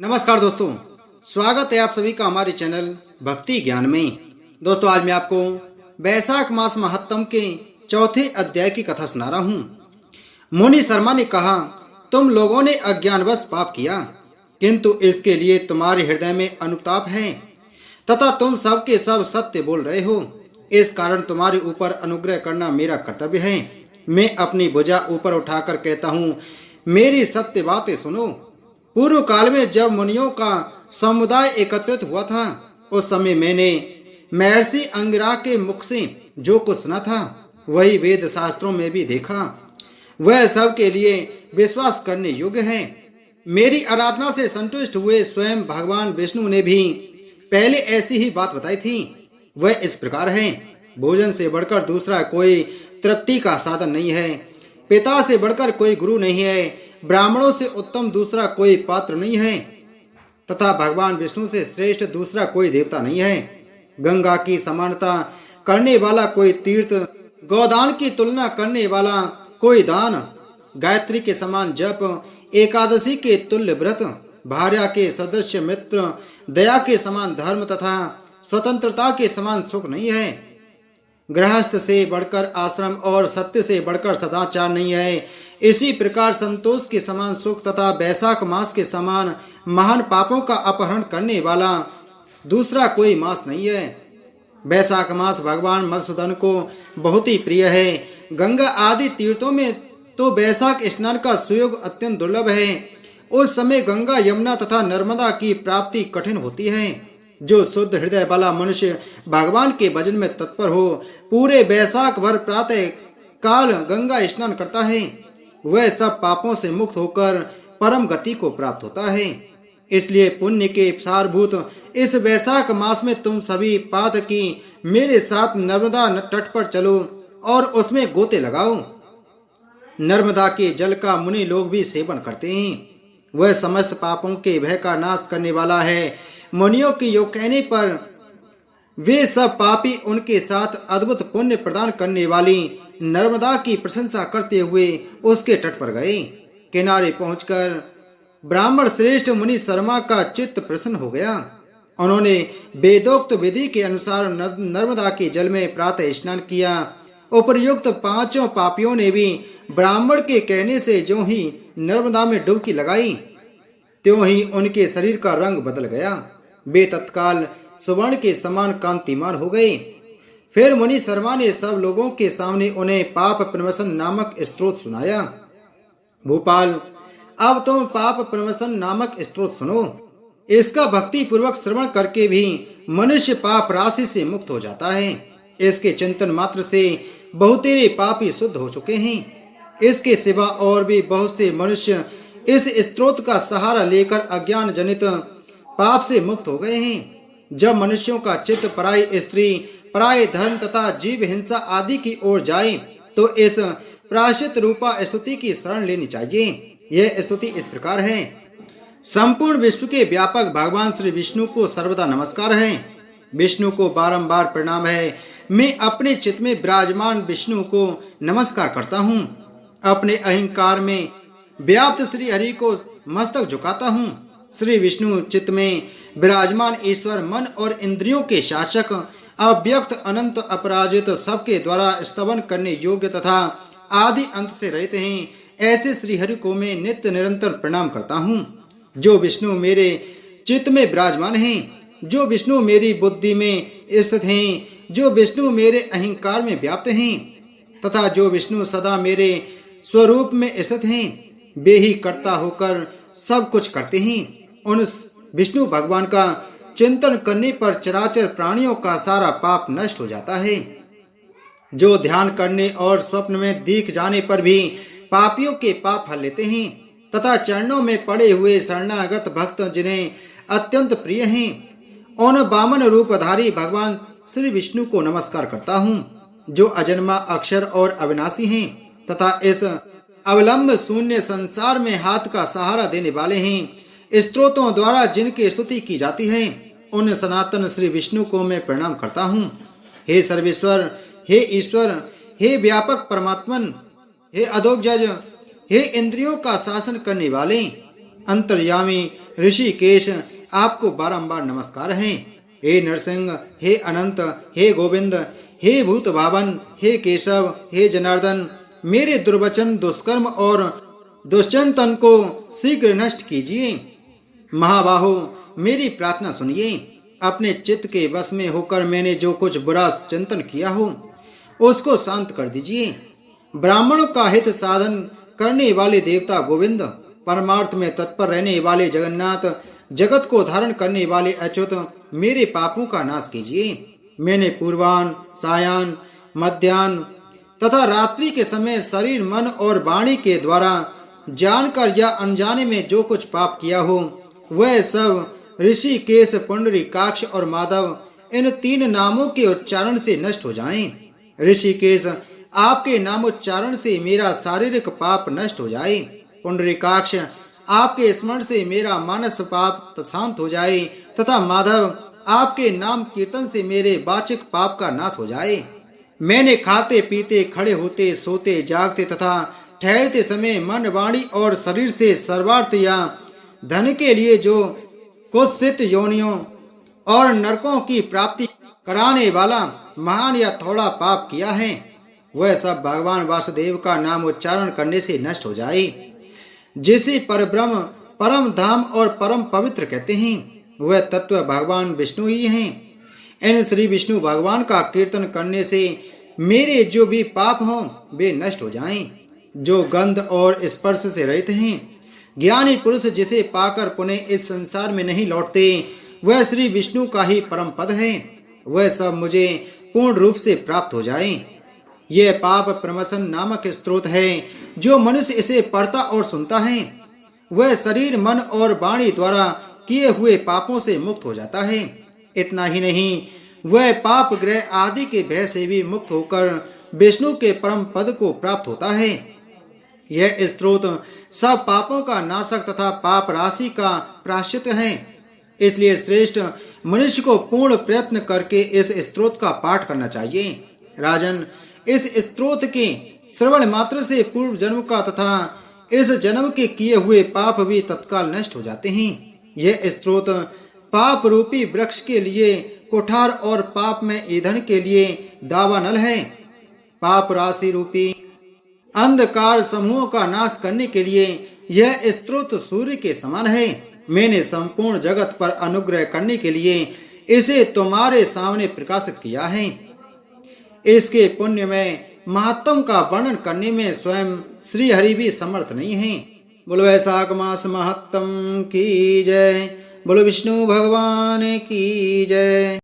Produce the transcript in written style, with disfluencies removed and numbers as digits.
नमस्कार दोस्तों, स्वागत है आप सभी का हमारे चैनल भक्ति ज्ञान में। दोस्तों, आज मैं आपको वैशाख मास महत्तम के चौथे अध्याय की कथा सुना रहा हूँ। मुनि शर्मा ने कहा, तुम लोगों ने अज्ञानवश पाप किया, किंतु इसके लिए तुम्हारे हृदय में अनुताप है तथा तुम सब के सब सत्य बोल रहे हो। इस कारण तुम्हारे ऊपर अनुग्रह करना मेरा कर्तव्य है। मैं अपनी भुजा ऊपर उठाकर कहता हूँ, मेरी सत्य बातें सुनो। पूर्व काल में जब मुनियों का समुदाय एकत्रित हुआ था, उस समय मैंने महर्षि अंगिरा के मुख से जो कुछ सुना था वही वेद शास्त्रों में भी देखा। वह सब के लिए विश्वास करने योग्य है। मेरी आराधना से संतुष्ट हुए स्वयं भगवान विष्णु ने भी पहले ऐसी ही बात बताई थी। वह इस प्रकार है, भोजन से बढ़कर दूसरा कोई तृप्ति का साधन नहीं है, पिता से बढ़कर कोई गुरु नहीं है, ब्राह्मणों से उत्तम दूसरा कोई पात्र नहीं है तथा भगवान विष्णु से श्रेष्ठ दूसरा कोई देवता नहीं है। गंगा की समानता करने वाला कोई तीर्थ, गोदान की तुलना करने वाला कोई दान, गायत्री के समान जप, एकादशी के तुल्य व्रत, भार्या के सदस्य मित्र, दया के समान धर्म तथा स्वतंत्रता के समान सुख नहीं है। गृहस्थ से बढ़कर आश्रम और सत्य से बढ़कर सदाचार नहीं है। इसी प्रकार संतोष के समान सुख तथा वैशाख मास के समान महान पापों का अपहरण करने वाला दूसरा कोई मास नहीं है। वैशाख मास भगवान मधुसूदन को बहुत ही प्रिय है। गंगा आदि तीर्थों में तो वैशाख स्नान का सुयोग अत्यंत दुर्लभ है। उस समय गंगा, यमुना तथा नर्मदा की प्राप्ति कठिन होती है। जो शुद्ध हृदय वाला मनुष्य भगवान के भजन में तत्पर हो, पूरे वैशाख भर प्रातः काल गंगा स्नान करता है, वह सब पापों से मुक्त होकर परम गति को प्राप्त होता है। इसलिए पुण्य के सारभूत इस वैशाख मास में तुम सभी पातकी मेरे साथ नर्मदा तट पर चलो और उसमें गोते लगाओ। नर्मदा के जल का मुनि लोग भी सेवन करते हैं। वह समस्त पापों के भय का नाश करने वाला है। मुनियों के योग कहने पर वे सब पापी उनके साथ अद्भुत पुण्य प्रदान करने वाली नर्मदा की प्रशंसा करते हुए उसके तट पर गए। किनारे पहुंचकर ब्राह्मण श्रेष्ठ मुनि शर्मा का चित्त प्रसन्न हो गया। उन्होंने वेदोक्त विधि के अनुसार नर्मदा के जल में प्रातः स्नान किया। उपर्युक्त पांचों पापियों ने भी ब्राह्मण के कहने से जो ही नर्मदा में डुबकी लगाई, त्यों ही उनके शरीर का रंग बदल गया। वे तत्काल सुवर्ण के समान कांतिमान हो गए। फिर मुनि शर्मा ने सब लोगों के सामने उन्हें पाप प्रमसन नामक स्त्रोत सुनाया। भोपाल, अब तुम पाप प्रमसन नामक स्त्रोत सुनो। इसका भक्ति पूर्वक श्रवण करके भी मनुष्य पाप राशि से मुक्त हो जाता है। इसके चिंतन मात्र से बहुतेरे पापी शुद्ध हो चुके हैं। इसके सिवा और भी बहुत से मनुष्य इस स्त्रोत का सहारा लेकर अज्ञान जनित पाप से मुक्त हो गए हैं। जब मनुष्यों का चित्त पराई स्त्री, पराय धर्म तथा जीव हिंसा आदि की ओर जाए तो इस प्रायश्चित रूपा स्तुति की शरण लेनी चाहिए। यह स्तुति इस प्रकार है। संपूर्ण विश्व के व्यापक भगवान श्री विष्णु को सर्वदा नमस्कार है। विष्णु को बारंबार प्रणाम है। मैं अपने चित्त में विराजमान विष्णु को नमस्कार करता हूँ। अपने अहंकार में व्याप्त श्री हरि को मस्तक झुकाता हूँ। श्री विष्णु चित्त में विराजमान ईश्वर मन और इंद्रियों के शासक, अव्यक्त अनंत अपराजित, सबके द्वारा स्तवन करने योग्य तथा आदि अंत से रहित हैं। ऐसे श्री हरि को मैं नित्य निरंतर प्रणाम करता हूँ। जो विष्णु मेरे चित्त में विराजमान हैं, जो विष्णु मेरी बुद्धि में स्थित हैं, जो विष्णु मेरे अहंकार में व्याप्त हैं तथा जो विष्णु सदा मेरे स्वरूप में स्थित हैं, वे ही कर्ता होकर सब कुछ करते हैं। उन विष्णु भगवान का चिंतन करने पर चराचर प्राणियों का सारा पाप नष्ट हो जाता है। जो ध्यान करने और स्वप्न में दिख जाने पर भी पापियों के पाप हल लेते हैं तथा चरणों में पड़े हुए शरणागत भक्त जिन्हें अत्यंत प्रिय हैं, उन वामन रूपधारी भगवान श्री विष्णु को नमस्कार करता हूँ। जो अजन्मा, अक्षर और अविनाशी हैं तथा इस अवलंब शून्य संसार में हाथ का सहारा देने वाले हैं, स्तोत्रों द्वारा जिनकी स्तुति की जाती है, उन सनातन श्री विष्णु को मैं प्रणाम करता हूँ। हे सर्वेश्वर, हे ईश्वर, हे व्यापक परमात्मन, हे अधोजज, हे इंद्रियों का शासन करने वाले, अंतर्यामी, ऋषिकेश आपको बारंबार नमस्कार है। हे नरसिंह, हे अनंत, हे गोविंद, हे भूत भावन, हे केशव, हे जनार्दन, मेरे दुर्वचन, दुष्कर्म और दुष्चिंतन को शीघ्र नष्ट कीजिए। महाबाहो, मेरी प्रार्थना सुनिए। अपने चित्त के वश में होकर मैंने जो कुछ बुरा चिंतन किया हो उसको शांत कर दीजिए। ब्राह्मणों का हित साधन करने वाले देवता गोविंद, परमार्थ में तत्पर रहने वाले जगन्नाथ, जगत को धारण करने वाले अच्युत, मेरे पापों का नाश कीजिए। मैंने पूर्वान, सायान, मध्याह्न तथा रात्रि के समय शरीर, मन और वाणी के द्वारा जानकर या अनजाने में जो कुछ पाप किया हो वह सब ऋषिकेश, पुंडरीकाक्ष और माधव, इन 3 नामों के उच्चारण से नष्ट हो जाएं। ऋषिकेश, आपके नामोच्चारण से मेरा शारीरिक पाप नष्ट हो जाए। पुंडरीकाक्ष, आपके स्मरण से मेरा मानस पाप शांत हो जाए तथा माधव, आपके नाम कीर्तन से मेरे वाचिक पाप का नाश हो जाए। मैंने खाते पीते, खड़े होते, सोते, जागते तथा ठहरते समय मन, वाणी और शरीर से सर्वार्थ या धन के लिए जो कुत्सित योनियों और नरकों की प्राप्ति कराने वाला महान या थोड़ा पाप किया है वह सब भगवान वासुदेव का नाम उच्चारण करने से नष्ट हो जाए। जिसे परब्रह्म, परम धाम और परम पवित्र कहते हैं वह तत्व भगवान विष्णु ही हैं। इन श्री विष्णु भगवान का कीर्तन करने से मेरे जो भी पाप हों वे नष्ट हो जाएं। जो गंध और स्पर्श से रहित हैं, ज्ञानी पुरुष जिसे पाकर पुनः इस संसार में नहीं लौटते वह श्री विष्णु का ही परम पद है। वह सब मुझे पूर्ण रूप से प्राप्त हो जाए। यह पाप प्रमसन नामक स्त्रोत है। जो मनुष्य इसे पढ़ता और सुनता है वह शरीर, मन और वाणी द्वारा किए हुए पापों से मुक्त हो जाता है। इतना ही नहीं, वह पाप ग्रह आदि के भय से भी मुक्त होकर विष्णु के परम पद को प्राप्त होता है। यह स्त्रोत सब पापों का नाशक तथा पाप राशि का प्रायश्चित है। इसलिए श्रेष्ठ मनुष्य को पूर्ण प्रयत्न करके इस स्त्रोत का पाठ करना चाहिए। राजन, इस स्त्रोत के श्रवण मात्र से पूर्व जन्म का तथा इस जन्म के किए हुए पाप भी तत्काल नष्ट हो जाते हैं। यह स्त्रोत पाप रूपी वृक्ष के लिए कुठार और पाप में ईंधन के लिए दावानल है। पाप राशि रूपी अंधकार समूहों का नाश करने के लिए यह स्त्रोत सूर्य के समान है। मैंने संपूर्ण जगत पर अनुग्रह करने के लिए इसे तुम्हारे सामने प्रकाशित किया है। इसके पुण्य में महात्म का वर्णन करने में स्वयं श्री हरि भी समर्थ नहीं है। बोलो वैशाख मास महात्म की जय। बोलो विष्णु भगवान की जय।